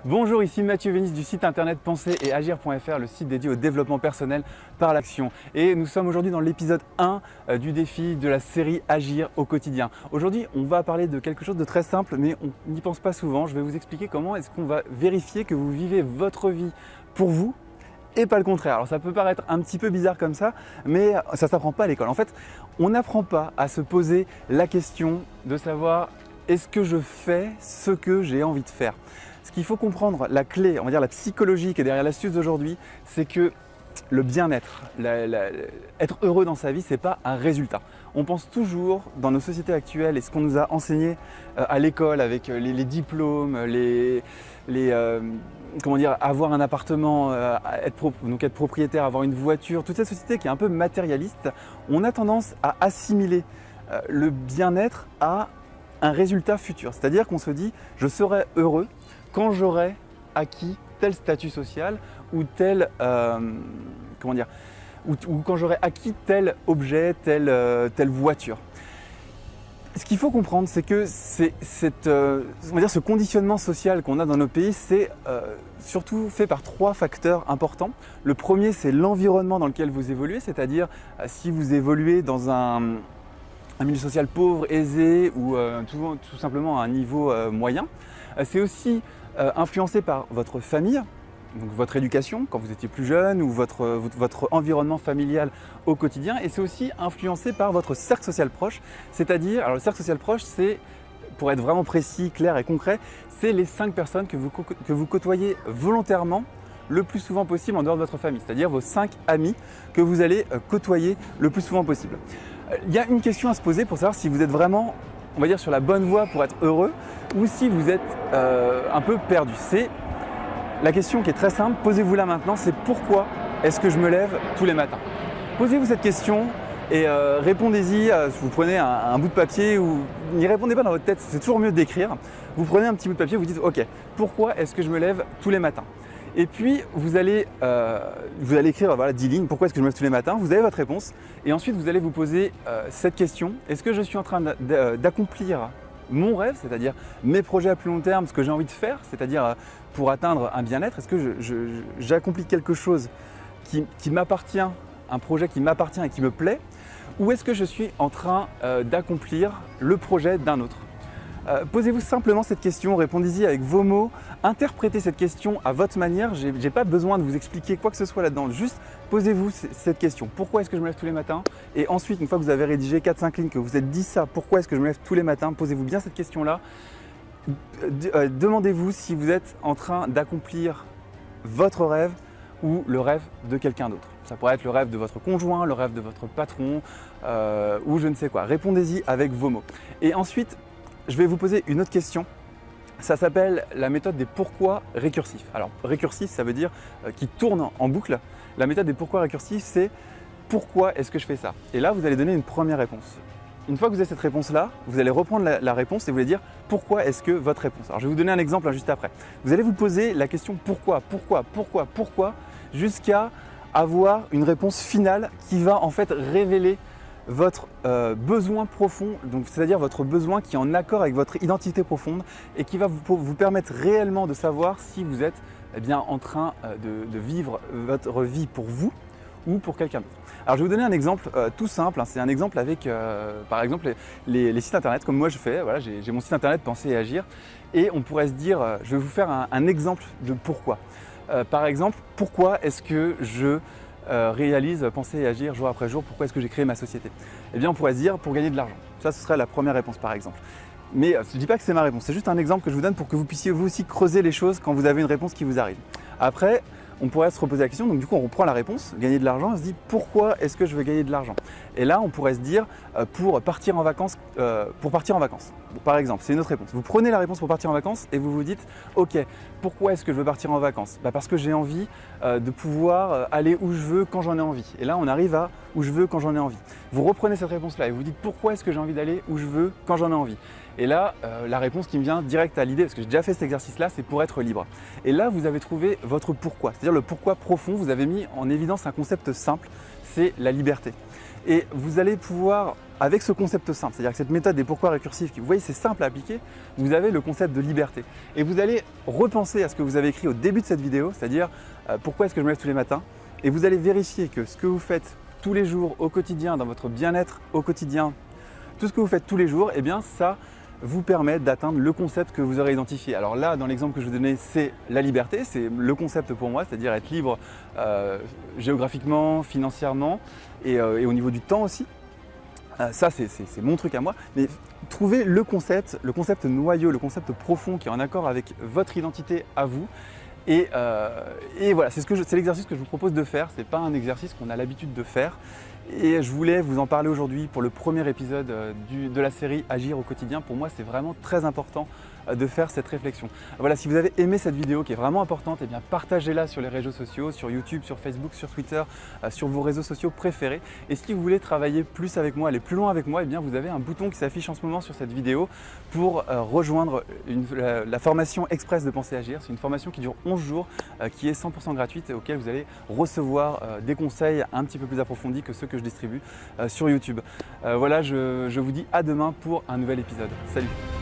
Bonjour, ici Mathieu Vénis du site internet penser-et-agir.fr, le site dédié au développement personnel par l'action. Et nous sommes aujourd'hui dans l'épisode 1 du défi de la série Agir au quotidien. Aujourd'hui, on va parler de quelque chose de très simple, mais on n'y pense pas souvent. Je vais vous expliquer comment est-ce qu'on va vérifier que vous vivez votre vie pour vous et pas le contraire. Alors ça peut paraître un petit peu bizarre comme ça, mais ça ne s'apprend pas à l'école. En fait, on n'apprend pas à se poser la question de savoir est-ce que je fais ce que j'ai envie de faire. Ce qu'il faut comprendre, la clé, on va dire la psychologie qui est derrière l'astuce d'aujourd'hui, c'est que le bien-être, être heureux dans sa vie, ce n'est pas un résultat. On pense toujours dans nos sociétés actuelles et ce qu'on nous a enseigné à l'école avec les diplômes, comment dire, avoir un appartement, être propriétaire, avoir une voiture, toute cette société qui est un peu matérialiste, on a tendance à assimiler le bien-être à un résultat futur. C'est-à-dire qu'on se dit je serai heureux quand j'aurai acquis tel statut social ou tel, comment dire, ou quand j'aurai acquis tel objet, telle voiture. Ce qu'il faut comprendre, c'est que on va dire, ce conditionnement social qu'on a dans nos pays, c'est surtout fait par trois facteurs importants. Le premier, c'est l'environnement dans lequel vous évoluez, c'est-à-dire si vous évoluez dans un milieu social pauvre, aisé ou tout simplement à un niveau moyen. C'est aussi influencé par votre famille, donc votre éducation quand vous étiez plus jeune ou votre environnement familial au quotidien, et c'est aussi influencé par votre cercle social proche, c'est-à-dire, alors le cercle social proche, c'est, pour être vraiment précis, clair et concret, c'est les 5 personnes que vous côtoyez volontairement le plus souvent possible en dehors de votre famille, c'est-à-dire vos 5 amis que vous allez côtoyer le plus souvent possible. Il y a une question à se poser pour savoir si vous êtes vraiment, on va dire, sur la bonne voie pour être heureux ou si vous êtes un peu perdu. C'est la question qui est très simple, posez-vous là maintenant, c'est pourquoi est-ce que je me lève tous les matins? Posez-vous cette question et répondez-y, vous prenez un bout de papier ou n'y répondez pas dans votre tête, c'est toujours mieux d'écrire. Vous prenez un petit bout de papier, vous dites ok, pourquoi est-ce que je me lève tous les matins? Et puis vous allez écrire voilà, 10 lignes, pourquoi est-ce que je me lève tous les matins? Vous avez votre réponse et ensuite vous allez vous poser cette question, est-ce que je suis en train d'accomplir mon rêve, c'est-à-dire mes projets à plus long terme, ce que j'ai envie de faire, c'est-à-dire pour atteindre un bien-être, est-ce que j'accomplis quelque chose qui m'appartient, un projet qui m'appartient et qui me plaît, ou est-ce que je suis en train d'accomplir le projet d'un autre? Posez-vous simplement cette question, répondez-y avec vos mots, interprétez cette question à votre manière, je n'ai pas besoin de vous expliquer quoi que ce soit là-dedans, juste posez-vous cette question, pourquoi est-ce que je me lève tous les matins? Et ensuite, une fois que vous avez rédigé 4-5 lignes, que vous vous êtes dit ça, pourquoi est-ce que je me lève tous les matins, posez-vous bien cette question-là, demandez-vous si vous êtes en train d'accomplir votre rêve ou le rêve de quelqu'un d'autre. Ça pourrait être le rêve de votre conjoint, le rêve de votre patron ou je ne sais quoi, répondez-y avec vos mots. Et ensuite, je vais vous poser une autre question. Ça s'appelle la méthode des pourquoi récursifs. Alors récursif, ça veut dire qui tourne en boucle. La méthode des pourquoi récursifs, c'est pourquoi est-ce que je fais ça? Et là, vous allez donner une première réponse. Une fois que vous avez cette réponse-là, vous allez reprendre la réponse et vous allez dire pourquoi est-ce que votre réponse. Alors je vais vous donner un exemple juste après. Vous allez vous poser la question pourquoi jusqu'à avoir une réponse finale qui va en fait révéler votre besoin profond, donc c'est-à-dire votre besoin qui est en accord avec votre identité profonde et qui va vous permettre réellement de savoir si vous êtes bien en train de vivre votre vie pour vous ou pour quelqu'un d'autre. Alors je vais vous donner un exemple tout simple, hein, c'est un exemple avec par exemple les sites internet comme moi je fais, voilà, j'ai mon site internet Penser et Agir et on pourrait se dire, je vais vous faire un exemple de pourquoi. Par exemple, pourquoi est-ce que je réalise Penser et Agir jour après jour, pourquoi est-ce que j'ai créé ma société? Eh bien on pourrait se dire pour gagner de l'argent, ça ce serait la première réponse par exemple. Mais je ne dis pas que c'est ma réponse, c'est juste un exemple que je vous donne pour que vous puissiez vous aussi creuser les choses quand vous avez une réponse qui vous arrive. Après, on pourrait se reposer la question, donc du coup on reprend la réponse, gagner de l'argent, on se dit pourquoi est-ce que je veux gagner de l'argent? Et là on pourrait se dire pour partir en vacances. Bon, par exemple, c'est une autre réponse. Vous prenez la réponse pour partir en vacances et vous vous dites ok, pourquoi est-ce que je veux partir en vacances? Parce que j'ai envie de pouvoir aller où je veux quand j'en ai envie. Et là on arrive à où je veux quand j'en ai envie. Vous reprenez cette réponse-là et vous dites pourquoi est-ce que j'ai envie d'aller où je veux quand j'en ai envie? Et là, la réponse qui me vient direct à l'idée, parce que j'ai déjà fait cet exercice-là, c'est pour être libre. Et là, vous avez trouvé votre pourquoi, c'est-à-dire le pourquoi profond. Vous avez mis en évidence un concept simple, c'est la liberté. Et vous allez pouvoir, avec ce concept simple, c'est-à-dire que cette méthode des pourquoi récursifs, vous voyez, c'est simple à appliquer, vous avez le concept de liberté. Et vous allez repenser à ce que vous avez écrit au début de cette vidéo, c'est-à-dire pourquoi est-ce que je me lève tous les matins, et vous allez vérifier que ce que vous faites tous les jours au quotidien, dans votre bien-être au quotidien, tout ce que vous faites tous les jours, eh bien ça vous permet d'atteindre le concept que vous aurez identifié. Alors là, dans l'exemple que je vous donnais, c'est la liberté, c'est le concept pour moi, c'est-à-dire être libre géographiquement, financièrement et au niveau du temps aussi. Ça, c'est mon truc à moi. Mais trouvez le concept noyau, le concept profond qui est en accord avec votre identité à vous. Et voilà, c'est l'exercice que je vous propose de faire. Ce n'est pas un exercice qu'on a l'habitude de faire. Et je voulais vous en parler aujourd'hui pour le premier épisode de la série Agir au quotidien. Pour moi, c'est vraiment très important de faire cette réflexion. Voilà, si vous avez aimé cette vidéo qui est vraiment importante, eh bien partagez-la sur les réseaux sociaux, sur YouTube, sur Facebook, sur Twitter, sur vos réseaux sociaux préférés. Et si vous voulez travailler plus avec moi, aller plus loin avec moi, eh bien vous avez un bouton qui s'affiche en ce moment sur cette vidéo pour rejoindre la formation express de Penser Agir. C'est une formation qui dure 11 jours, qui est 100% gratuite et auquel vous allez recevoir des conseils un petit peu plus approfondis que ceux que je distribue sur YouTube. Voilà, je vous dis à demain pour un nouvel épisode. Salut!